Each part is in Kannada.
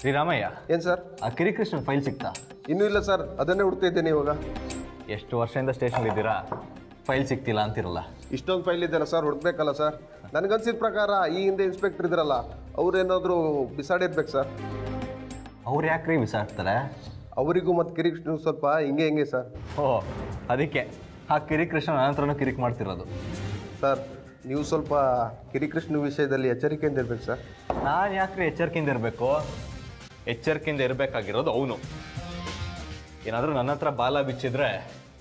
ಶ್ರೀರಾಮಯ್ಯ, ಏನು ಸರ್? ಆ ಕಿರಿಕೃಷ್ಣನ್ ಫೈಲ್ ಸಿಗ್ತಾ? ಇನ್ನೂ ಇಲ್ಲ ಸರ್, ಅದನ್ನೇ ಹುಡ್ತಾ ಇದ್ದೇನೆ ಇವಾಗ. ಎಷ್ಟು ವರ್ಷದಿಂದ ಸ್ಟೇಷನ್ ಇದ್ದೀರಾ, ಫೈಲ್ ಸಿಗ್ತಿಲ್ಲ ಅಂತಿರಲ್ಲ? ಇಷ್ಟೊಂದು ಫೈಲ್ ಇದೆಯಲ್ಲ ಸರ್, ಹುಡ್ಬೇಕಲ್ಲ ಸರ್. ನನಗನ್ಸಿದ ಪ್ರಕಾರ ಈ ಹಿಂದೆ ಇನ್ಸ್ಪೆಕ್ಟರ್ ಇದ್ರಲ್ಲ, ಅವ್ರೇನಾದರೂ ಬಿಸಾಡಿರ್ಬೇಕು ಸರ್. ಅವ್ರು ಯಾಕ್ರಿ ಬಿಸಾಡ್ತಾರೆ? ಅವರಿಗೂ ಮತ್ತು ಕಿರಿಕೃಷ್ಣ ಸ್ವಲ್ಪ ಹಿಂಗೆ ಸರ್. ಓ, ಅದಕ್ಕೆ ಆ ಕಿರಿಕೃಷ್ಣ ನನ್ನ ಹತ್ರನೂ ಕಿರಿಕ್ ಮಾಡ್ತಿರೋದು. ಸರ್, ನೀವು ಸ್ವಲ್ಪ ಕಿರಿಕೃಷ್ಣ ವಿಷಯದಲ್ಲಿ ಎಚ್ಚರಿಕೆಯಿಂದ ಇರ್ಬೇಕು ಸರ್. ನಾನು ಯಾಕ್ರಿ ಎಚ್ಚರಿಕೆಯಿಂದ ಇರಬೇಕು? ಎಚ್ಚರಿಕೆಯಿಂದ ಇರಬೇಕಾಗಿರೋದು ಅವನು. ಏನಾದರೂ ನನ್ನ ಹತ್ರ ಬಾಲ ಬಿಚ್ಚಿದ್ರೆ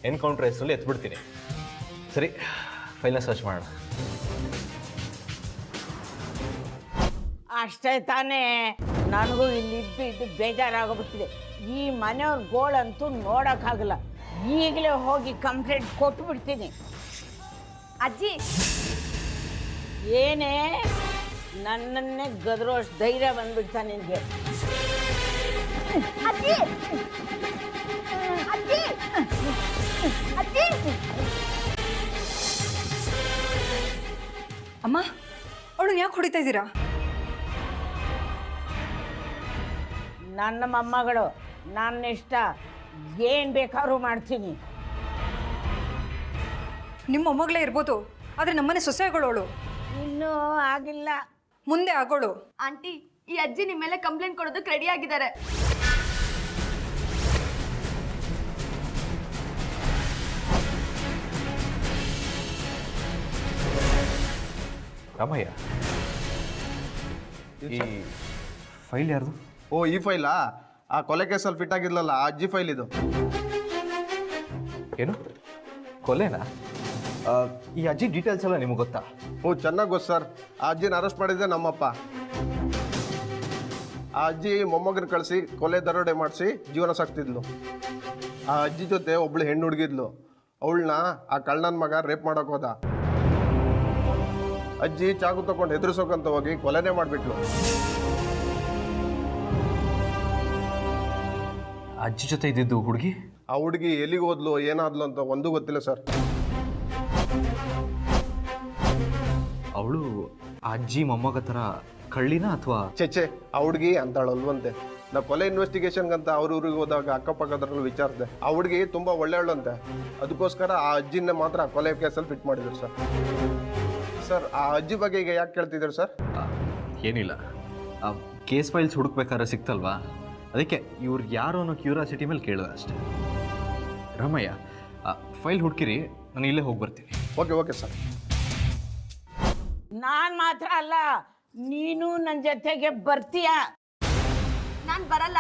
ಎನ್ಕೌಂಟ್ರ್ ಹೆಸರಲ್ಲಿ ಎತ್ಬಿಡ್ತೀನಿ. ಸರಿ, ಫೈಲ್ನ ಸರ್ಚ್ ಮಾಡೋಣ. ಅಷ್ಟೇ ತಾನೇ, ನನಗೂ ಇಲ್ಲಿದ್ದು ಬೇಜಾರಾಗೋಗ್ಬಿಟ್ಟಿದೆ. ಈ ಮನೆಯವ್ರ ಗೋಳಂತೂ ನೋಡೋಕ್ಕಾಗಲ್ಲ. ಈಗಲೇ ಹೋಗಿ ಕಂಪ್ಲೇಂಟ್ ಕೊಟ್ಬಿಡ್ತೀನಿ. ಅಜ್ಜಿ, ಏನೇ ನನ್ನನ್ನೇ ಗದರೋಷ್ಟು ಧೈರ್ಯ ಬಂದ್ಬಿಡ್ತಾ ನಿನಗೆ? ಅಜ್ಜಿ, ಅಜ್ಜಿ, ಅಜ್ಜಿ. ಅಮ್ಮ, ಅವಳು ಯಾಕೆ ಹೊಡಿತಾ ಇದ್ದೀರಾ? ನನ್ನ ಮೊಮ್ಮಗಳು, ನನ್ನ ಇಷ್ಟ, ಏನು ಬೇಕಾದ್ರೂ ಮಾಡ್ತೀನಿ. ನಿಮ್ಮ ಮೊಮ್ಮಗಳೇ ಇರ್ಬೋದು, ಆದರೆ ನಮ್ಮನೆ ಸೊಸೆಗಳವಳು. ಇನ್ನೂ ಆಗಿಲ್ಲ. ಮುಂದೆ ಆಗೋಳು. ಆಂಟಿ, ಈ ಅಜ್ಜಿ ನಿಮ್ಮ ಮೇಲೆ ಕಂಪ್ಲೇಂಟ್ ಕೊಡೋದಕ್ಕೆ ರೆಡಿ ಆಗಿದ್ದಾರೆ. ರಾಮಯ್ಯ, ಈ ಫೈಲ್ ಯಾರ್ದು? ಓ, ಈ ಫೈಲಾ? ಆ ಕೊಲೆ ಕೇಸಲ್ಲಿ ಫಿಟ್ ಆಗಿರ್ಲಲ್ಲ, ಆ ಅಜ್ಜಿ ಫೈಲ್ ಇದು. ಏನು, ಕೊಲೆನಾ? ಈ ಅಜ್ಜಿ ಡೀಟೇಲ್ಸ್ ಎಲ್ಲ ನಿಮಗೆ ಗೊತ್ತಾ? ಓ, ಚೆನ್ನಾಗಿ ಗೊತ್ತು ಸರ್. ಆ ಅಜ್ಜಿನ ಅರೆಸ್ಟ್ ಮಾಡಿದ್ದೆ ನಮ್ಮಪ್ಪ. ಆ ಅಜ್ಜಿ ಮೊಮ್ಮಗನ ಕಳಿಸಿ ಕೊಲೆ ದರೋಡೆ ಮಾಡಿಸಿ ಜೀವನ ಸಾಕ್ತಿದ್ಲು. ಆ ಅಜ್ಜಿ ಜೊತೆ ಒಬ್ಳು ಹೆಣ್ಣು ಹುಡುಗಿದ್ಲು. ಅವಳನ್ನ ಆ ಕಳ್ಳನ ಮಗ ರೇಪ್ ಮಾಡೋಕೆ ಹೋದ. ಅಜ್ಜಿ ಚಾಕು ತಗೊಂಡು ಹೆದರ್ಸೋಕಂತ ಹೋಗಿ ಕೊಲೆನೇ ಮಾಡಿಬಿಟ್ಲು. ಅಜ್ಜಿ ಜೊತೆ ಇದ್ದಿದ್ದು ಹುಡುಗಿ? ಆ ಹುಡುಗಿ ಎಲ್ಲಿಗೆ ಹೋದ್ಲು, ಏನಾದ್ಲು ಅಂತ ಒಂದೂ ಗೊತ್ತಿಲ್ಲ ಸರ್. ಅವಳು ಅಜ್ಜಿ ಮೊಮ್ಮಗ ಥರ ಕಳ್ಳಿನ ಅಥವಾ? ಚೆಚ್ಚೆ, ಆ ಹುಡುಗಿ ಅಂತಾಳಲ್ವಂತೆ. ನಾ ಕೊಲೆ ಇನ್ವೆಸ್ಟಿಗೇಷನ್ಗಂತ ಅವ್ರ ಊರಿಗೆ ಹೋದಾಗ ಅಕ್ಕಪಕ್ಕದ್ರಲ್ಲಿ ವಿಚಾರಿಸಿದೆ. ಆ ಹುಡುಗಿ ತುಂಬ ಒಳ್ಳೆಯವಳಂತೆ. ಅದಕ್ಕೋಸ್ಕರ ಆ ಅಜ್ಜಿನ ಮಾತ್ರ ಕೊಲೆ ಕೇಸಲ್ಲಿ ಫಿಟ್ ಮಾಡಿದ್ರು ಸರ್. ಸರ್, ಆ ಅಜ್ಜಿ ಬಗ್ಗೆ ಈಗ ಯಾಕೆ ಕೇಳ್ತಿದ್ರು ಸರ್? ಏನಿಲ್ಲ, ಕೇಸ್ ಫೈಲ್ಸ್ ಹುಡುಕ್ಬೇಕಾದ್ರೆ ಸಿಕ್ತಲ್ವಾ, ಅದಕ್ಕೆ ಇವ್ರು ಯಾರೋ ಅನ್ನೋ ಕ್ಯೂರಿಯಾಸಿಟಿ ಮೇಲೆ ಕೇಳಿದೆ ಅಷ್ಟೇ. ರಾಮಯ್ಯ, ಫೈಲ್ ಹುಡುಕಿರಿ, ನಾನು ಇಲ್ಲೇ ಹೋಗಿ ಬರ್ತೀನಿ. Okay sir. ನಾನು ಮಾತ್ರ ಅಲ್ಲ, ನೀನು ನನ್ನ ಜೊತೆಗೆ ಬರ್ತೀಯಾ? ನಾನ್ ಬರಲ್ಲ.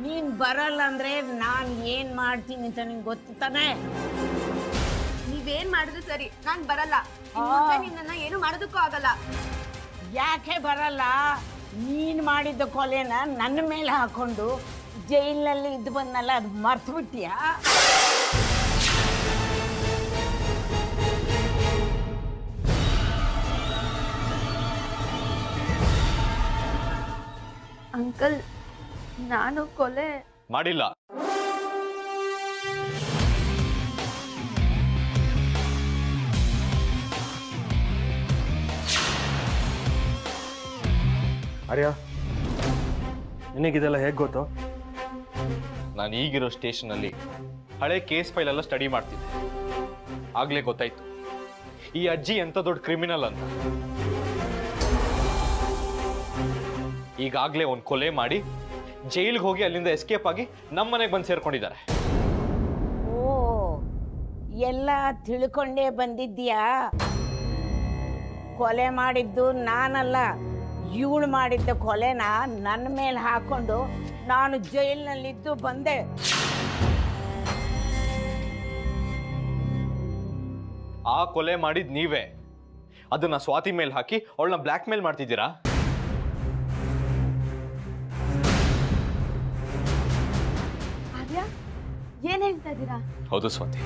ನೀನು ಬರಲ್ಲ ಅಂದರೆ ನಾನು ಏನು ಮಾಡ್ತೀನಿ ಅಂತ ನಿಂಗೆ ಗೊತ್ತು ತಾನೇ? ನೀವೇನ್ ಮಾಡಿದ್ರು ಸರಿ, ನಾನ್ ಬರಲ್ಲ. ಇನ್ ಮುಂದೆ ನಿನ್ನನ್ನ ಏನು ಮಾಡೋದಕ್ಕೂ ಆಗಲ್ಲ. ಯಾಕೆ ಬರಲ್ಲ? ನೀನು ಮಾಡಿದ್ದ ಕೊಲೆನ ನನ್ನ ಮೇಲೆ ಹಾಕೊಂಡು ಜೈಲಿನಲ್ಲಿ ಇದ್ದು ಬಂದಲ್ಲ, ಅದು ಮರ್ತು ಬಿಟ್ಟಿಯಾ? ಅಂಕಲ್, ನಾನು ಕೊಲೆ ಮಾಡಿಲ್ಲ. ಆರ್ಯ, ನಿನಗಿದೆಲ್ಲ ಹೇಗೆ ಗೊತ್ತು? ನಾನು ಈಗಿರೋ ಸ್ಟೇಷನಲ್ಲಿ ಹಳೆ ಕೇಸ್ ಫೈಲ್ ಎಲ್ಲ ಸ್ಟಡಿ ಮಾಡ್ತಿದ್ದೆ. ಆಗಲೇ ಗೊತ್ತಾಯ್ತು ಈ ಅಜ್ಜಿ ಎಂಥ ದೊಡ್ಡ ಕ್ರಿಮಿನಲ್ ಅಂತ. ಈಗಾಗಲೇ ಒಂದು ಕೊಲೆ ಮಾಡಿ ಜೈಲಿಗೆ ಹೋಗಿ ಅಲ್ಲಿಂದ ಎಸ್ಕೇಪ್ ಆಗಿ ನಮ್ಮ ಮನೆಗೆ ಬಂದು ಸೇರ್ಕೊಂಡಿದ್ದಾರೆ. ಓ, ಎಲ್ಲ ತಿಳ್ಕೊಂಡೇ ಬಂದಿದ್ದೀಯಾ? ಕೊಲೆ ಮಾಡಿದ್ದು ನಾನಲ್ಲ, ಇವಳು ಮಾಡಿದ್ದ ಕೊಲೆನ ನನ್ನ ಮೇಲೆ ಹಾಕೊಂಡು ನಾನು ಜೈಲಿನಲ್ಲಿದ್ದು ಬಂದೆ. ಆ ಕೊಲೆ ಮಾಡಿದ್ ನೀವೇ. ಅದನ್ನ ಸ್ವಾತಿ ಮೇಲೆ ಹಾಕಿ ಅವಳನ್ನ ಬ್ಲ್ಯಾಕ್ ಮೇಲ್ ಮಾಡ್ತಿದ್ದೀರಾ? ಆರ್ಯ, ಏನ್ ಹೇಳ್ತಾ ಇದ್ದೀರಾ? ಹೌದು ಸ್ವಾತಿ,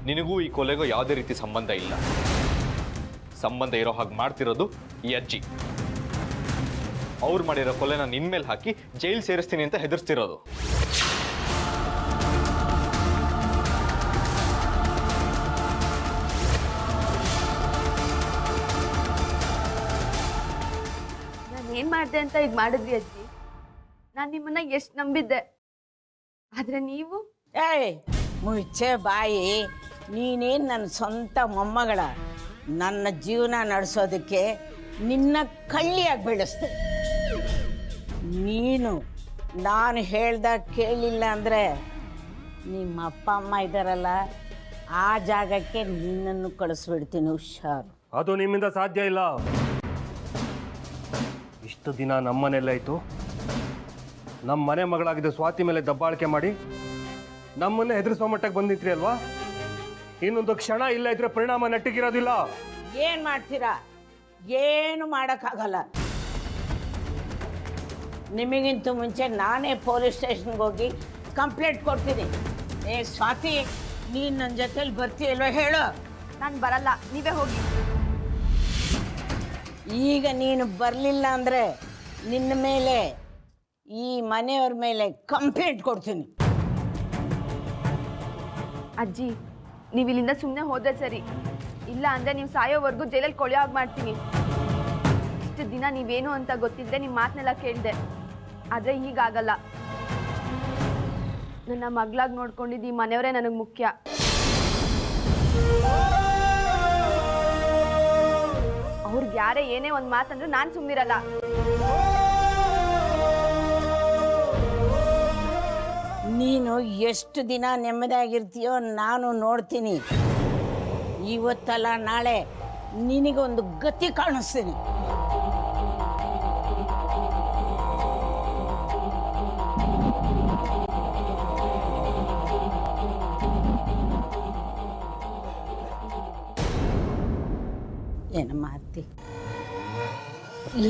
ನಿನಗೂ ಈ ಕೊಲೆಗೂ ಯಾವುದೇ ರೀತಿ ಸಂಬಂಧ ಇಲ್ಲ. ಸಂಬಂಧ ಇರೋ ಹಾಗೆ ಮಾಡ್ತಿರೋದು ಈ ಅಜ್ಜಿ. ಅವ್ರು ಮಾಡಿರೋ ಕೊಲೆನ ನಿನ್ ಮೇಲೆ ಹಾಕಿ ಜೈಲ್ ಸೇರಿಸ್ತೀನಿ ಅಂತ ಹೆದರ್ಸ್ತಿರೋದು. ಏನ್ ಮಾಡಿದೆ ಅಂತ ಈಗ ಮಾಡಿದ್ವಿ ಅಜ್ಜಿ. ನಾನು ನಿಮ್ಮನ್ನ ಎಷ್ಟು ನಂಬಿದ್ದೆ, ಆದ್ರೆ ನೀವು ಏಯ್ ಮುಚ್ಚೆ ಬಾಯಿ, ನೀನೇನು ನನ್ನ ಸ್ವಂತ ಮೊಮ್ಮಗಳ. ನನ್ನ ಜೀವನ ನಡೆಸೋದಕ್ಕೆ ನಿನ್ನ ಕಳ್ಳಿಯಾಗಿ ಬೆಳೆಸ್ದೆ. ನೀನು ನಾನು ಹೇಳ್ದಾಗ ಕೇಳಿಲ್ಲ ಅಂದರೆ ನಿಮ್ಮ ಅಪ್ಪ ಅಮ್ಮ ಇದ್ದಾರಲ್ಲ, ಆ ಜಾಗಕ್ಕೆ ನಿನ್ನನ್ನು ಕಳಿಸ್ಬಿಡ್ತೀನಿ, ಹುಷಾರು. ಅದು ನಿಮ್ಮಿಂದ ಸಾಧ್ಯ ಇಲ್ಲ. ಇಷ್ಟು ದಿನ ನಮ್ಮನೆಯಲ್ಲೇ ಇತ್ತು, ನಮ್ಮ ಮನೆ ಮಗಳಾಗಿದ್ದ ಸ್ವಾತಿ ಮೇಲೆ ದಬ್ಬಾಳಿಕೆ ಮಾಡಿ ನಮ್ಮನ್ನೇ ಹೆದರಿಸೋ ಮಟ್ಟಕ್ಕೆ ಬಂದಿದ್ರಿ ಅಲ್ವಾ? ಇನ್ನೊಂದು ಕ್ಷಣ ಇಲ್ಲ ಇದ್ರೆ ಪರಿಣಾಮ ನೆಟ್ಟಿಗಿರೋದಿಲ್ಲ. ಏನು ಮಾಡ್ತೀರಾ? ಏನು ಮಾಡೋಕ್ಕಾಗಲ್ಲ. ನಿಮಗಿಂತ ಮುಂಚೆ ನಾನೇ ಪೊಲೀಸ್ ಸ್ಟೇಷನ್ಗೆ ಹೋಗಿ ಕಂಪ್ಲೇಂಟ್ ಕೊಡ್ತೀನಿ. ಏ ಸ್ವಾತಿ, ನೀನು ನನ್ನ ಜೊತೆಲಿ ಬರ್ತೀಯಲ್ವ ಹೇಳು? ನಾನು ಬರಲ್ಲ, ನೀವೇ ಹೋಗಿ. ಈಗ ನೀನು ಬರಲಿಲ್ಲ ಅಂದರೆ ನಿನ್ನ ಮೇಲೆ, ಈ ಮನೆಯವ್ರ ಮೇಲೆ ಕಂಪ್ಲೇಂಟ್ ಕೊಡ್ತೀನಿ. ಅಜ್ಜಿ, ನೀವು ಇಲ್ಲಿಂದ ಸುಮ್ಮನೆ ಹೋದ್ರೆ ಸರಿ, ಇಲ್ಲ ಅಂದರೆ ನೀವು ಸಾಯೋವರೆಗೂ ಜೈಲಲ್ಲಿ ಕೊಳೆಯೋ ಹಾಗೆ ಮಾಡ್ತೀನಿ. ಇಷ್ಟು ದಿನ ನೀವೇನು ಅಂತ ಗೊತ್ತಿದ್ದೆ ನಿಮ್ಮ ಮಾತನ್ನೆಲ್ಲ ಕೇಳಿದೆ, ಆದರೆ ಹೀಗಾಗಲ್ಲ. ನನ್ನ ಮಗಳಾಗಿ ನೋಡ್ಕೊಂಡಿದ್ದು ಈ ಮನೆಯವರೇ ನನಗೆ ಮುಖ್ಯ. ಅವ್ರಿಗೆ ಯಾರೇ ಏನೇ ಒಂದು ಮಾತಂದ್ರೂ ನಾನು ಸುಮ್ಮನಿರಲ್ಲ. ನೀನು ಎಷ್ಟು ದಿನ ನೆಮ್ಮದಿಯಾಗಿರ್ತೀಯೋ ನಾನು ನೋಡ್ತೀನಿ. ಇವತ್ತಲ್ಲ ನಾಳೆ ನಿನಗೊಂದು ಗತಿ ಕಾಣಿಸ್ತೀನಿ. ಏನಮ್ಮ ಅತ್ತಿ,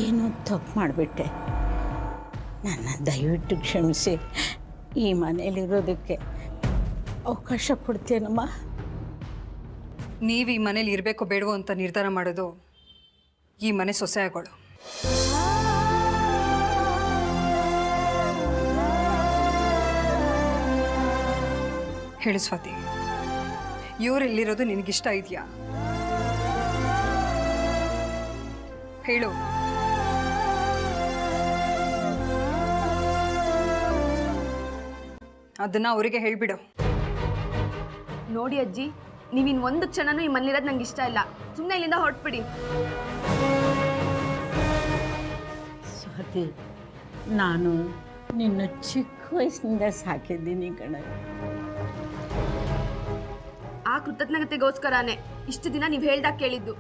ಏನೋ ತಪ್ಪು ಮಾಡಿಬಿಟ್ಟೆ. ನನ್ನ ದಯವಿಟ್ಟು ಕ್ಷಮಿಸಿ. ಈ ಮನೇಲಿರೋದಕ್ಕೆ ಅವಕಾಶ ಕೊಡ್ತೇನಮ್ಮ. ನೀವು ಈ ಮನೇಲಿ ಇರಬೇಕು ಬೇಡವೋ ಅಂತ ನಿರ್ಧಾರ ಮಾಡೋದು ಈ ಮನೆ ಸೊಸೆಗಳು. ಹೇಳು ಸ್ವಾತಿ, ಇವರೆಲ್ಲಿರೋದು ನಿನಗಿಷ್ಟ ಇದೆಯಾ? ಹೇಳು. ಅದನ್ನ ಅವರಿಗೆ ಹೇಳ್ಬಿಡು. ನೋಡಿ ಅಜ್ಜಿ, ನೀವಿನ್ ಒಂದು ಕ್ಷಣನೂ ಈ ಮನೇಲಿರೋದು ನಂಗೆ ಇಷ್ಟ ಇಲ್ಲ. ಸುಮ್ಮನೆ ಇಲ್ಲಿಂದ ಹೊರಟ್ಬಿಡಿ. ಸ್ವಾತಿ, ನಾನು ನಿನ್ನ ಚಿಕ್ಕ ವಯಸ್ಸಿನಿಂದ ಸಾಕಿದ್ದೀನಿ ಕಣ. ಆ ಕೃತಜ್ಞತೆಗೋಸ್ಕರನೇ ಇಷ್ಟು ದಿನ ನೀವು ಹೇಳ್ದಾಗ ಕೇಳಿದ್ದು.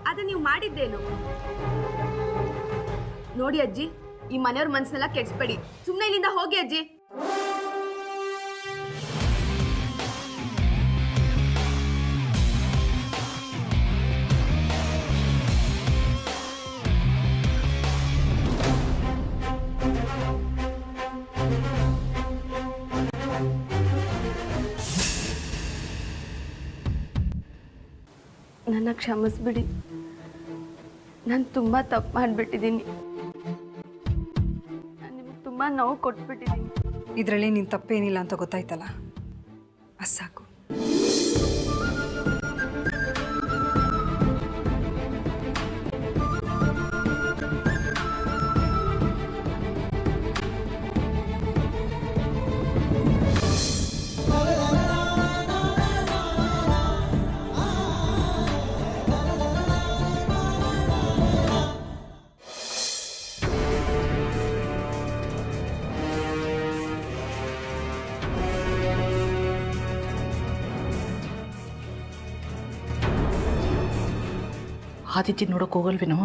ಆದರೆ ನೀವು ಮಾಡಿದ್ದೇನು? ನೋಡಿ ಅಜ್ಜಿ, ಈ ಮನೆಯವ್ರ ಮನಸ್ಸನ್ನೆಲ್ಲ ಕೆಡಿಸ್ಬೇಡಿ. ಸುಮ್ಮನೆ ಇಲ್ಲಿಂದ ಹೋಗಿ ಅಜ್ಜಿ. ನನ್ನ ಕ್ಷಮಿಸ್ಬಿಡಿ. ನಾನು ತುಂಬ ತಪ್ಪು ಮಾಡಿಬಿಟ್ಟಿದ್ದೀನಿ. ನಾನು ನಿಮ್ಗೆ ತುಂಬ ನೋವು ಕೊಟ್ಬಿಟ್ಟಿದ್ದೀನಿ. ಇದರಲ್ಲಿ ನಿನ್ನ ತಪ್ಪೇನಿಲ್ಲ ಅಂತ ಗೊತ್ತಾಯ್ತಲ್ಲ, ಅದು ಸಾಕು. ಆದಿತ್ಯ ನೋಡೋಕೆ ಹೋಗಲ್ವೇನೋ?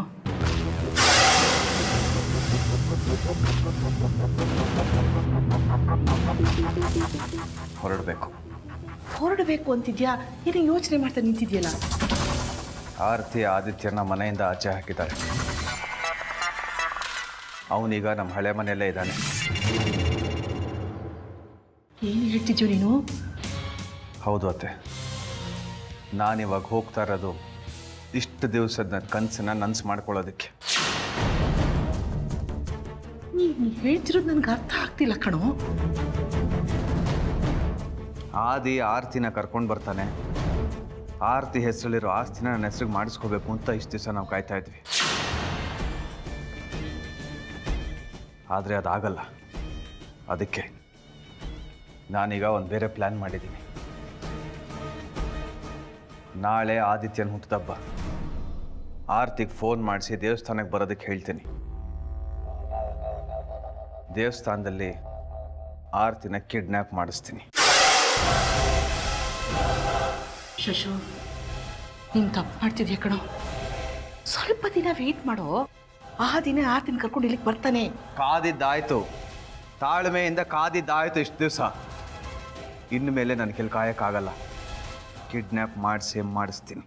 ಹೊರಡಬೇಕು ಅಂತಿದ್ಯಾ? ಏನೋ ಯೋಚನೆ ಮಾಡ್ತಾ ನಿಂತಿದ್ಯಲ್ಲ. ಆರತಿ ಆದಿತ್ಯನ ಮನೆಯಿಂದ ಆಚೆ ಹಾಕಿದ್ದಾಳೆ. ಅವನೀಗ ನಮ್ಮ ಹಳೆ ಮನೆಯಲ್ಲೇ ಇದ್ದಾನೆ. ಏನು ಹೇಳ್ತಿದ್ಯೋ ನೀನು? ಹೌದು ಅತ್ತೆ, ನಾನಿವಾಗ ಹೋಗ್ತಾ ಇರೋದು ಇಷ್ಟು ದಿವಸದ ಕನಸನ್ನ ನನಸು ಮಾಡ್ಕೊಳ್ಳೋದಕ್ಕೆ. ನೀನು ಹೇಳ್ತಿರೋದು ನನಗೆ ಅರ್ಥ ಆಗ್ತಿಲ್ಲ ಕಣೋ. ಆದಿ ಆರತಿನ ಕರ್ಕೊಂಡು ಬರ್ತಾನೆ. ಆರತಿ ಹೆಸರಲ್ಲಿರೋ ಆಸ್ತಿನ ನನ್ನ ಹೆಸರಿಗೆ ಮಾಡಿಸ್ಕೋಬೇಕು ಅಂತ ಇಷ್ಟು ದಿವಸ ನಾವು ಕಾಯ್ತಾ ಇದ್ವಿ. ಆದರೆ ಅದಾಗಲ್ಲ. ಅದಕ್ಕೆ ನಾನೀಗ ಒಂದು ಬೇರೆ ಪ್ಲ್ಯಾನ್ ಮಾಡಿದ್ದೀನಿ. ನಾಳೆ ಆದಿತ್ಯನ ಹುಟ್ಟಿದಬ್ಬ. ಆರ್ತಿಗೆ ಫೋನ್ ಮಾಡಿಸಿ ದೇವಸ್ಥಾನಕ್ಕೆ ಬರೋದಕ್ಕೆ ಹೇಳ್ತೀನಿ. ದೇವಸ್ಥಾನದಲ್ಲಿ ಆರ್ತಿನ ಕಿಡ್ನ್ಯಾಪ್ ಮಾಡಿಸ್ತೀನಿ. ಶಶು, ನೀನು ತಪ್ಪು ಮಾಡ್ತಿದ್ಯಾ ಕಣೋ. ಸ್ವಲ್ಪ ದಿನ ವೆಯ್ಟ್ ಮಾಡೋ. ಆ ದಿನ ಆತಿನ ಕರ್ಕೊಂಡು ಇಲ್ಲಿಗೆ ಬರ್ತಾನೆ. ಕಾದಿದ್ದಾಯ್ತು, ತಾಳ್ಮೆಯಿಂದ ಕಾದಿದ್ದಾಯ್ತು ಇಷ್ಟು ದಿವಸ. ಇನ್ನು ಮೇಲೆ ನನ್ನ ಕೆಲ ಕಾಯಕ್ಕಾಗಲ್ಲ. ಕಿಡ್ನ್ಯಾಪ್ ಮಾಡಿಸ್ತೀನಿ.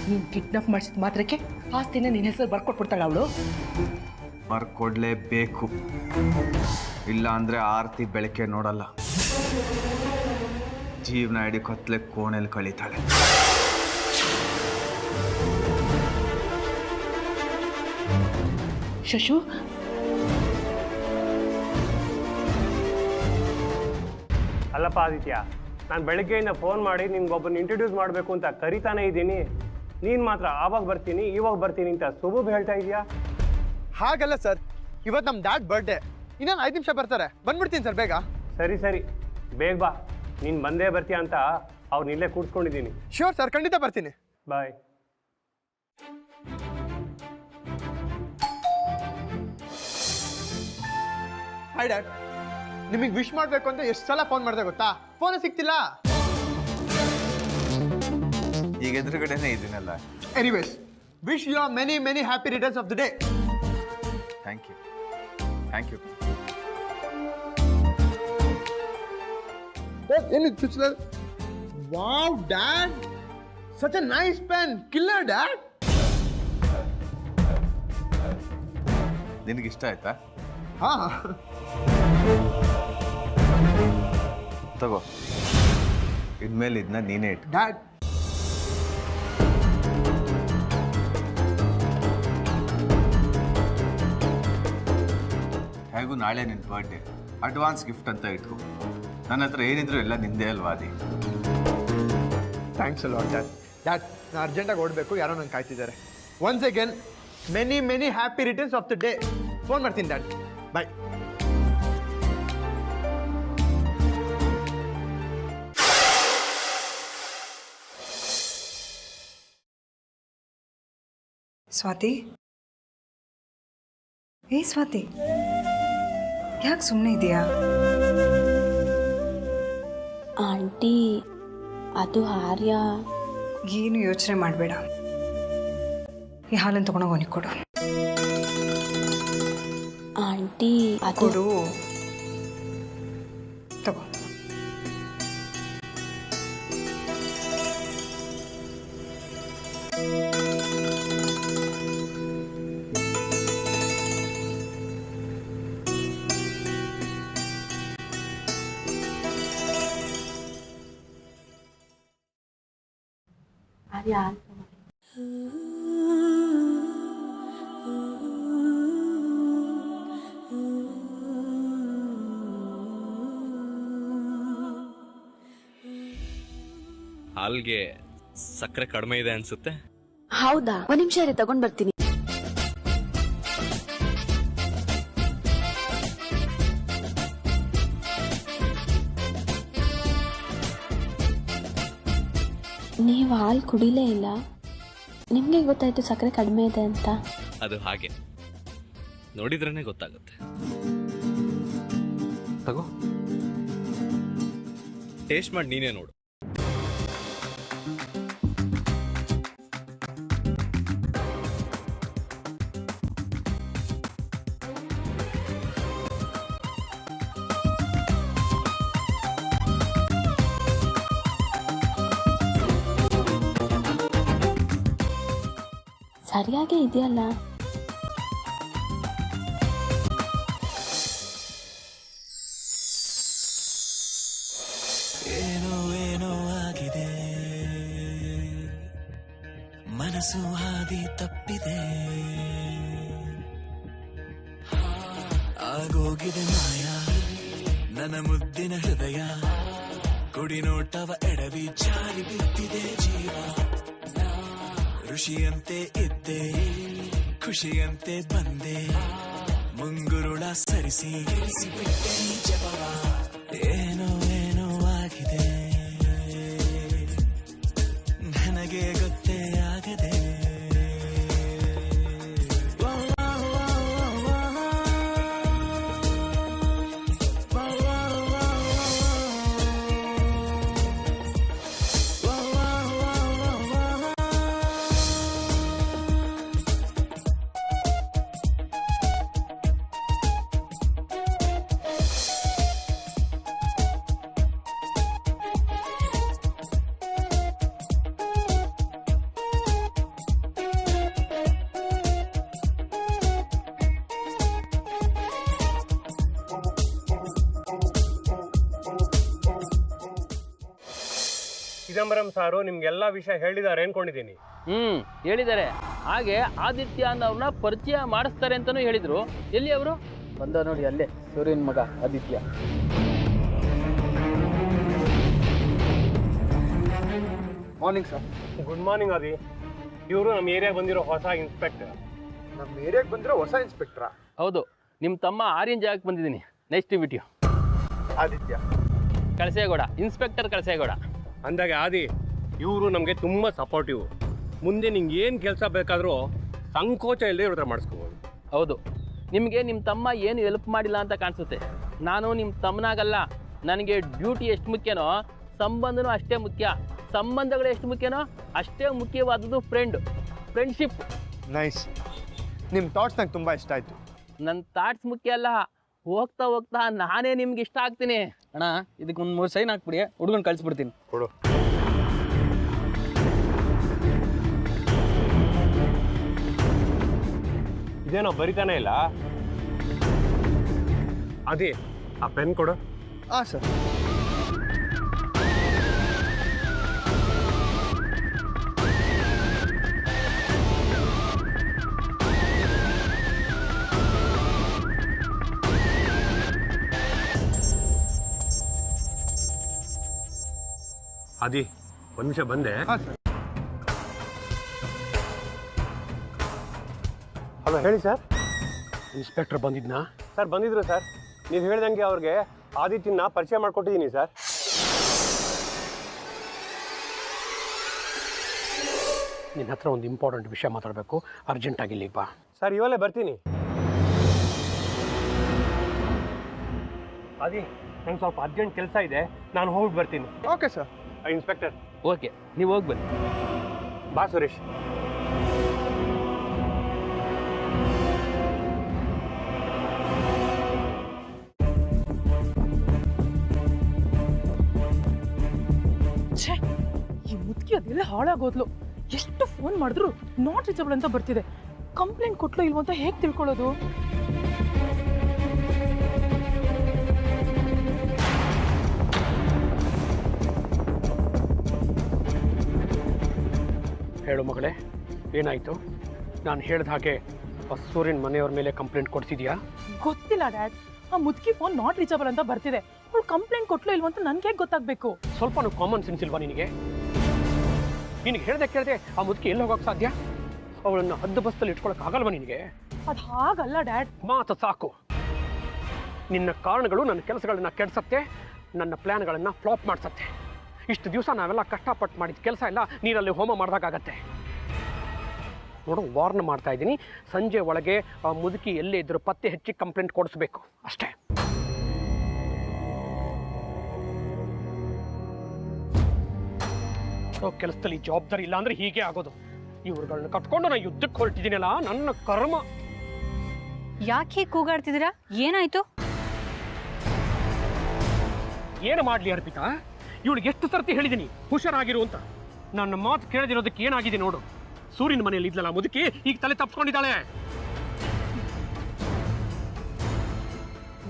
ನೀನು ಕಿಡ್ನಾಪ್ ಮಾಡಿಸಿದ ಮಾತ್ರಕ್ಕೆ ಆಸ್ತಿನ ನಿನ್ನ ಹೆಸರು ಬರ್ಕೊಟ್ಬಿಡ್ತಾಳೆ ಅವಳು. ಬರ್ಕೊಡ್ಲೇಬೇಕು, ಇಲ್ಲ ಅಂದರೆ ಆರ್ತಿ ಬೆಳಕೆ ನೋಡಲ್ಲ. ಜೀವನ ಇಡೀ ಕತ್ಲೆ ಕೋಣೆಯಲ್ಲಿ ಕಳೀತಾಳೆ. ಶಶು, ಅಲ್ಲಪ್ಪ ಆದಿತ್ಯ, ನಾನು ಬೆಳಗ್ಗೆಯಿಂದ ಫೋನ್ ಮಾಡಿ ನಿನ್ಗೊಬ್ಬನ ಇಂಟ್ರೊಡ್ಯೂಸ್ ಮಾಡಬೇಕು ಅಂತ ಕರಿತಾನೆ ಇದ್ದೀನಿ. ನೀನು ಮಾತ್ರ ಆವಾಗ ಬರ್ತೀನಿ ಇವಾಗ ಬರ್ತೀನಿ ಅಂತ ಸುಬುಬ್ ಹೇಳ್ತಾ ಇದೆಯಾ? ಹಾಗಲ್ಲ ಸರ್, ಇವತ್ತು ನಮ್ಮ ಡ್ಯಾಡ್ ಬರ್ಡೇ. ಇನ್ನೊಂದು 5 ನಿಮಿಷ ಬರ್ತಾರೆ, ಬಂದ್ಬಿಡ್ತೀನಿ ಸರ್ ಬೇಗ. ಸರಿ ಬೇಗ ಬಾ. ನೀನು ಬಂದೇ ಬರ್ತೀಯ ಅಂತ ಅವ್ರನ್ನ ಇಲ್ಲೇ ಕೂಡ್ಸ್ಕೊಂಡಿದ್ದೀನಿ. ಶ್ಯೂರ್ ಸರ್, ಖಂಡಿತ ಬರ್ತೀನಿ. ಬಾಯ್. Hi dad. ನಿಮಗೆ ವಿಶ್ ಮಾಡಬೇಕು ಅಂತ ಎಷ್ಟು ಸಲ ಫೋನ್ ಮಾಡಿದೆ ಗೊತ್ತಾ? ಫೋನೇ ಸಿಗ್ತಿಲ್ಲ. ಈಗ ಎದುರುಗಡೆನೇ ಇದೀನಲ್ಲ. Anyways, wish you are many many happy returns of the day. Thank you. ಏನಿದು ಚುಚ್ಚಲ? Wow dad, such a nice pen. Killer dad. ನಿನಗಿಷ್ಟ ಆಯ್ತಾ? ಹಾ, ತಗೋ. ಇನ್ಮೇಲೆ ಇದನ್ನ ನೀನೇ ಇಟ್ಟು. ಡ್ಯಾಡ್, ಹೇಗೂ ನಾಳೆ ನಿನ್ನ ಬರ್ಡೇ, ಅಡ್ವಾನ್ಸ್ ಗಿಫ್ಟ್ ಅಂತ ಇಟ್ಕೊ. ನನ್ನ ಹತ್ರ ಏನಿದ್ರು ಎಲ್ಲ ನಿಂದೇ ಅಲ್ವಾ ಅದಿ. Thanks a lot dad. Dad, ನಾನು ಅರ್ಜೆಂಟಾಗಿ ಓಡಬೇಕು, ಯಾರೋ ನಂಗೆ ಕಾಯ್ತಿದ್ದಾರೆ. Once again many many happy returns of the day. Phone ಮಾಡ್ತೀನಿ ಡ್ಯಾಡ್. ಬಾಯ್. ಸ್ವಾತಿ, ಸ್ವಾತಿ, ಯಾಕೆ ಸುಮ್ಮನೆ ಇದೆಯಾ? ಆಂಟಿ, ಅದು ಆರ್ಯ. ಏನು ಯೋಚನೆ ಮಾಡಬೇಡ. ಈ ಹಾಲನ್ನು ತಗೊಂಡೋಗಿ ಅವನಿಗೆ ಕೊಡು. ಆಂಟಿ, ಅದು ಕೊಡು. ತಗೋ. ಆರ್ಯ. ಹಾಲ್ಗೆ ಸಕ್ಕರೆ ಕಡಿಮೆ ಇದೆ ಅನ್ಸುತ್ತೆ. ಹೌದಾ? ಒಂದ್ ನಿಮಿಷ ಇರಿ, ತಗೊಂಡ್ ಬರ್ತೀನಿ. ನೀವು ಹಾಲು ಕುಡಿಲೇ ಇಲ್ಲ. ನಿಮ್ಗೆ ಗೊತ್ತಾಯ್ತು ಸಕ್ಕರೆ ಕಡಿಮೆ ಇದೆ ಅಂತ? ಅದು ಹಾಗೆ, ನೋಡಿದ್ರೇನೆ ಗೊತ್ತಾಗುತ್ತೆ. ತಗೋ, ಟೇಸ್ಟ್ ಮಾಡಿ ನೀನೇ ನೋಡು. ಸರಿಯಾಗೇ ಇದೆಯಲ್ಲ. ಏನೋ ಏನೋ ಆಗಿದೆ, ಮನಸ್ಸು ಹಾದಿ ತಪ್ಪಿದೆ, ಆಗೋಗಿದೆ ಮಾಯ ನನ್ನ ಮುದ್ದಿನ ಹೃದಯ, ಕುಡಿ ನೋಟವ ಎಡವಿ ಜಾರಿ ಬಿದ್ದಿದೆ ಜೀವ. ಋಷಿಯಂತೆ ಇದ್ದೆ, ಖುಷಿಯಂತೆ ಬಂದೆ, ಮುಂಗುರುಳ ಸರಿಸಿ ಬಿಟ್ಟೆ ನೀ ಜಪವ ಏನೋ ಏನೋ ಆಗಿದೆ ನನಗೆ ಗೊತ್ತೇ ಆಗದೆ ಚಿದಂಬರಂ ಸಾರು ನಿಮ್ಗೆಲ್ಲ ವಿಷಯ ಹೇಳಿದ್ದಾರೆ ಅನ್ಕೊಂಡಿದ್ದೀನಿ. ಹೇಳಿದ್ದಾರೆ. ಹಾಗೆ ಆದಿತ್ಯ ಅನ್ನೋರ್ನ ಪರಿಚಯ ಮಾಡಿಸ್ತಾರೆ ಅಂತಾನೂ ಹೇಳಿದ್ರು. ಎಲ್ಲಿ ಅವರು? ಬಂದ ನೋಡಿ, ಅಲ್ಲೇ ಸೂರ್ಯನ ಮಗ Aditya. Morning sir. Good morning ಆದಿ. ಇವರು ನಮ್ಮ ಏರಿಯಾಗೆ ಬಂದಿರೋ ಹೊಸ ಇನ್ಸ್ಪೆಕ್ಟರ್. ನಮ್ಮ ಏರಿಯಾಗೆ ಬಂದಿರೋ ಹೊಸ ಇನ್ಸ್ಪೆಕ್ಟ್ರಾ? ಹೌದು, ನಿಮ್ಮ ತಮ್ಮ ಆರ್ಯನ್ ಜಾಗಕ್ಕೆ ಬಂದಿದ್ದೀನಿ. Nice to meet you. Aditya Kalase Gowda, inspector Kalase Gowda. ಅಂದಾಗೆ ಆದಿ, ಇವರು ನಮಗೆ ತುಂಬ ಸಪೋರ್ಟಿವ್. ಮುಂದೆ ನಿಂಗೆ ಏನು ಕೆಲಸ ಬೇಕಾದರೂ ಸಂಕೋಚ ಇಲ್ಲದೆ ಇವ್ರ ಹತ್ರ ಮಾಡಿಸ್ಕೋಬೋದು. ಹೌದು, ನಿಮಗೆ ನಿಮ್ಮ ತಮ್ಮ ಏನು ಹೆಲ್ಪ್ ಮಾಡಿಲ್ಲ ಅಂತ ಕಾಣಿಸುತ್ತೆ. ನಾನು ನಿಮ್ಮ ತಮ್ಮನಾಗಲ್ಲ. ನನಗೆ ಡ್ಯೂಟಿ ಎಷ್ಟು ಮುಖ್ಯನೋ ಸಂಬಂಧನೂ ಅಷ್ಟೇ ಮುಖ್ಯ. ಸಂಬಂಧಗಳು ಎಷ್ಟು ಮುಖ್ಯನೋ ಅಷ್ಟೇ ಮುಖ್ಯವಾದದ್ದು ಫ್ರೆಂಡ್ಶಿಪ್. ನೈಸ್. ನಿಮ್ಮ ಥಾಟ್ಸ್ ನಂಗೆ ತುಂಬ ಇಷ್ಟ ಆಯಿತು. ನನ್ನ ಥಾಟ್ಸ್ ಮುಖ್ಯ ಅಲ್ಲ, ಹೋಗ್ತಾ ಹೋಗ್ತಾ ನಾನೇ ನಿಮ್ಗೆ ಇಷ್ಟ ಆಗ್ತೀನಿ. ಅಣ್ಣ, ಇದಕ್ಕೆ ಒಂದು 3 ಸೈನ್ ಹಾಕ್ಬಿಡಿ, ಹುಡುಗನ ಕಳಿಸ್ಬಿಡ್ತೀನಿ. ಕೊಡು. ಇದೇನೋ ಬರಿತಾನೆ ಇಲ್ಲ. ಅದೇ ಆ ಪೆನ್ ಕೊಡು. ಹಾಂ ಸರ್. ಅದಿ, ಒಂದು ನಿಮಿಷ ಬಂದೆ. ಹಾಂ ಸರ್. ಹಲೋ, ಹೇಳಿ ಸರ್. ಇನ್ಸ್ಪೆಕ್ಟರ್ ಬಂದಿದ್ನಾ? ಸರ್ ಬಂದಿದ್ರು ಸರ್. ನೀವು ಹೇಳ್ದಂಗೆ ಅವ್ರಿಗೆ ಆದಿತ್ಯನ ಪರಿಚಯ ಮಾಡಿಕೊಟ್ಟಿದ್ದೀನಿ ಸರ್. ನಿನ್ನ ಹತ್ರ ಒಂದು ಇಂಪಾರ್ಟೆಂಟ್ ವಿಷಯ ಮಾತಾಡಬೇಕು. ಅರ್ಜೆಂಟಾಗಿ ಇಲ್ಲಿಗೆ ಬಾ. ಸರ್ ಇವಲ್ಲೇ ಬರ್ತೀನಿ. ಅದಿ, ನಂಗೆ ಸ್ವಲ್ಪ ಅರ್ಜೆಂಟ್ ಕೆಲಸ ಇದೆ, ನಾನು ಹೋಗ್ಬಿಟ್ಟು ಬರ್ತೀನಿ. Okay sir. ಇನ್ಸ್ಪೆಕ್ಟರ್. ಓಕೆ, ನೀವು ಹೋಗಿ ಬನ್ನಿ. ಬಾ ಸುರೇಶ್. ಛೇ, ಈ ಮುದುಕಿ ಅದೆಲ್ಲ ಹಾಳಾಗೋದ್ಲು. ಎಷ್ಟು ಫೋನ್ ಮಾಡಿದ್ರು ನಾಟ್ ರೀಚಬಲ್ ಅಂತ ಬರ್ತಿದೆ. ಕಂಪ್ಲೇಂಟ್ ಕೊಟ್ಲು ಇಲ್ವ ಅಂತ ಹೇಗೆ ತಿಳ್ಕೊಳ್ಳೋದು? ಹೇಳು ಮಗಳೇ, ಏನಾಯಿತು? ನಾನು ಹೇಳಿದ ಹಾಗೆ ಸೂರ್ಯನ ಮನೆಯವ್ರ ಮೇಲೆ ಕಂಪ್ಲೇಂಟ್ ಕೊಡ್ತಿದ್ಯಾ? ಗೊತ್ತಿಲ್ಲ ಡ್ಯಾಡ್. ಆ ಮುದುಕಿ ಫೋನ್ ನಾಟ್ ರೀಚಬಲ್ ಅಂತ ಬರ್ತಿದೆ. ಅವಳು ಕಂಪ್ಲೇಂಟ್ ಕೊಟ್ಲು ಇಲ್ವ ಅಂತ ನನ್ಗೆ ಹೇಗೆ ಗೊತ್ತಾಗಬೇಕು? ಸ್ವಲ್ಪನೂ ಕಾಮನ್ ಸೆನ್ಸ್ ಇಲ್ವಾ ನಿನಗೆ? ನಿನಗೆ ಹೇಳ್ದೆ ಕೇಳಿದೆ ಆ ಮುದುಕಿ ಎಲ್ಲಿ ಹೋಗೋಕೆ ಸಾಧ್ಯ? ಅವಳನ್ನು ಹದ್ದು ಬಸ್ತಲ್ಲಿ ಇಟ್ಕೊಳಕ್ ಆಗಲ್ವಾ ನಿನಗೆ? ಅದು ಹಾಗಲ್ಲ ಡ್ಯಾಡ್. ಮಾತು ಸಾಕು. ನಿನ್ನ ಕಾರಣಗಳು ನನ್ನ ಕೆಲಸಗಳನ್ನ ಕೆಡಿಸತ್ತೆ, ನನ್ನ ಪ್ಲ್ಯಾನ್ಗಳನ್ನು ಫ್ಲಾಪ್ ಮಾಡಿಸತ್ತೆ. ಇಷ್ಟು ದಿವಸ ನಾವೆಲ್ಲ ಕಷ್ಟಪಟ್ಟು ಮಾಡಿದ ಕೆಲಸ ಎಲ್ಲ ನೀರಲ್ಲಿ ಹೋಮ ಮಾಡಿದಾಗತ್ತೆ. ನೋಡು, ವಾರ್ನ್ ಮಾಡ್ತಾ ಇದ್ದೀನಿ, ಸಂಜೆ ಒಳಗೆ ಆ ಮುದುಕಿ ಎಲ್ಲೇ ಇದ್ರೂ ಪತ್ತೆ ಹಚ್ಚಿ ಕಂಪ್ಲೇಂಟ್ ಕೊಡಿಸ್ಬೇಕು ಅಷ್ಟೇ. ಕೆಲಸದಲ್ಲಿ ಜವಾಬ್ದಾರಿ ಇಲ್ಲ ಅಂದ್ರೆ ಹೀಗೆ ಆಗೋದು. ಇವ್ರುಗಳನ್ನ ಕಟ್ಕೊಂಡು ನಾನು ಯುದ್ಧಕ್ಕೆ ಹೊರಟಿದ್ದೀನಲ್ಲ, ನನ್ನ ಕರ್ಮ. ಯಾಕೆ ಕೂಗಾಡ್ತಿದ್ದೀರಾ? ಏನಾಯ್ತು? ಏನು ಮಾಡಲಿ ಅರ್ಪಿತಾ? ಇವಳಿಗೆ ಎಷ್ಟು ಸರ್ತಿ ಹೇಳಿದ್ದೀನಿ ಹುಷಾರಾಗಿರು ಅಂತ. ನನ್ನ ಮಾತು ಕೇಳದಿರೋದಕ್ಕೆ ಏನಾಗಿದೆ ನೋಡು. ಸೂರ್ಯನ ಮನೆಯಲ್ಲಿ ಇದ್ಲಲ್ಲ ಮುದುಕಿ, ಈಗ ತಲೆ ತಪ್ಪಿಸ್ಕೊಂಡಿದ್ದಾಳೆ.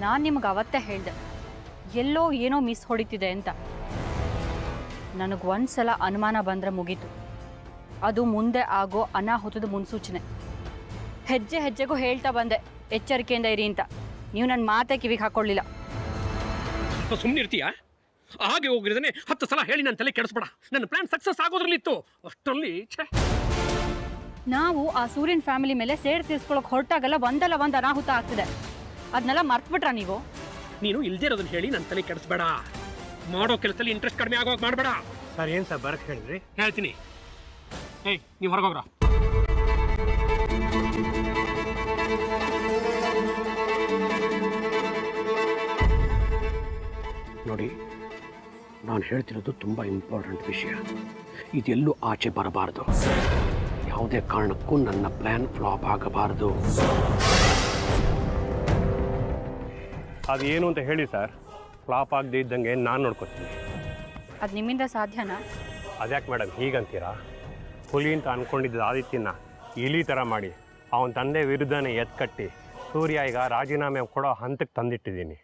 ನಾನು ನಿಮ್ಗೆ ಅವತ್ತೇ ಹೇಳಿದೆ, ಎಲ್ಲೋ ಏನೋ ಮಿಸ್ ಹೊಡಿತಿದೆ ಅಂತ. ನನಗೆ ಒಂದ್ಸಲ ಅನುಮಾನ ಬಂದರೆ ಮುಗೀತು. ಅದು ಮುಂದೆ ಆಗೋ ಅನಾಹುತದ ಮುನ್ಸೂಚನೆ. ಹೆಜ್ಜೆ ಹೆಜ್ಜೆಗೂ ಹೇಳ್ತಾ ಬಂದೆ, ಎಚ್ಚರಿಕೆಯಿಂದ ಇರಿ ಅಂತ. ನೀವು ನನ್ನ ಮಾತೇ ಕಿವಿಗೆ ಹಾಕೊಳ್ಳಿಲ್ಲ. ಸುಮ್ಮನೆ ಇರ್ತೀಯಾ? ಹಾಗೆ ಹೋಗಿರೋದನ್ನೇ 10 ಸಲ ಹೇಳಿ ನನ್ನ ತಲೆ ಕೆಡಿಸ್ಬೇಡ. ನನ್ನ ಪ್ಲಾನ್ ಸಕ್ಸಸ್ ಆಗೋದ್ರಲ್ಲಿತ್ತು. ಅಷ್ಟರಲ್ಲಿ ನಾವು ಆ ಸೂರ್ಯನ ಫ್ಯಾಮಿಲಿ ಮೇಲೆ ಸೇಡ್ ತೀರ್ಸ್ಕೊಳಕ್ಕೆ ಹೊರಟಾಗೆಲ್ಲ ಒಂದಲ್ಲ ಒಂದು ಅನಾಹುತ ಆಗ್ತಿದೆ. ಅದನ್ನೆಲ್ಲ ಮರ್ತ್ಬಿಟ್ರಾ ನೀವು? ನೀನು ಇಲ್ದೇ ಇರೋದನ್ನ ಹೇಳಿ ನನ್ನ ತಲೆ ಕೆಡಿಸ್ಬೇಡ. ಮಾಡೋ ಕೆಲಸದಲ್ಲಿ ಇಂಟ್ರೆಸ್ಟ್ ಕಡಿಮೆ ಆಗೋಗಿ ಮಾಡಬೇಡ. ಸರ್ ಏನು ಸರ್ ಬರಕ್ಕೆ ಹೇಳಿದ್ರಿ? ಹೇಳ್ತೀನಿ. ಏಯ್ ನೀವು ಹೊರಗೋಗ್ರ. ನೋಡಿ, ನಾನು ಹೇಳ್ತಿರೋದು ತುಂಬ ಇಂಪಾರ್ಟೆಂಟ್ ವಿಷಯ. ಇದೆಲ್ಲೂ ಆಚೆ ಬರಬಾರ್ದು. ಯಾವುದೇ ಕಾರಣಕ್ಕೂ ನನ್ನ ಪ್ಲ್ಯಾನ್ ಫ್ಲಾಪ್ ಆಗಬಾರ್ದು. ಅದು ಏನು ಅಂತ ಹೇಳಿ ಸರ್. ಫ್ಲಾಪ್ ಆಗದೆ ಇದ್ದಂಗೆ ನಾನು ನೋಡ್ಕೊತೀನಿ. ಅದು ನಿಮ್ಮಿಂದ ಸಾಧ್ಯನಾ? ಅದ್ಯಾಕೆ ಮೇಡಮ್ ಹೀಗಂತೀರಾ? ಹುಲಿ ಅಂತ ಅಂದ್ಕೊಂಡಿದ್ದ ಆದಿತ್ಯನ ಇಲಿ ಥರ ಮಾಡಿ ಅವನ ತಂದೆ ವಿರುದ್ಧನೇ ಎತ್ಕಟ್ಟಿ ಸೂರ್ಯ ಈಗ ರಾಜೀನಾಮೆ ಕೊಡೋ ಹಂತಕ್ಕೆ ತಂದಿಟ್ಟಿದ್ದೀನಿ.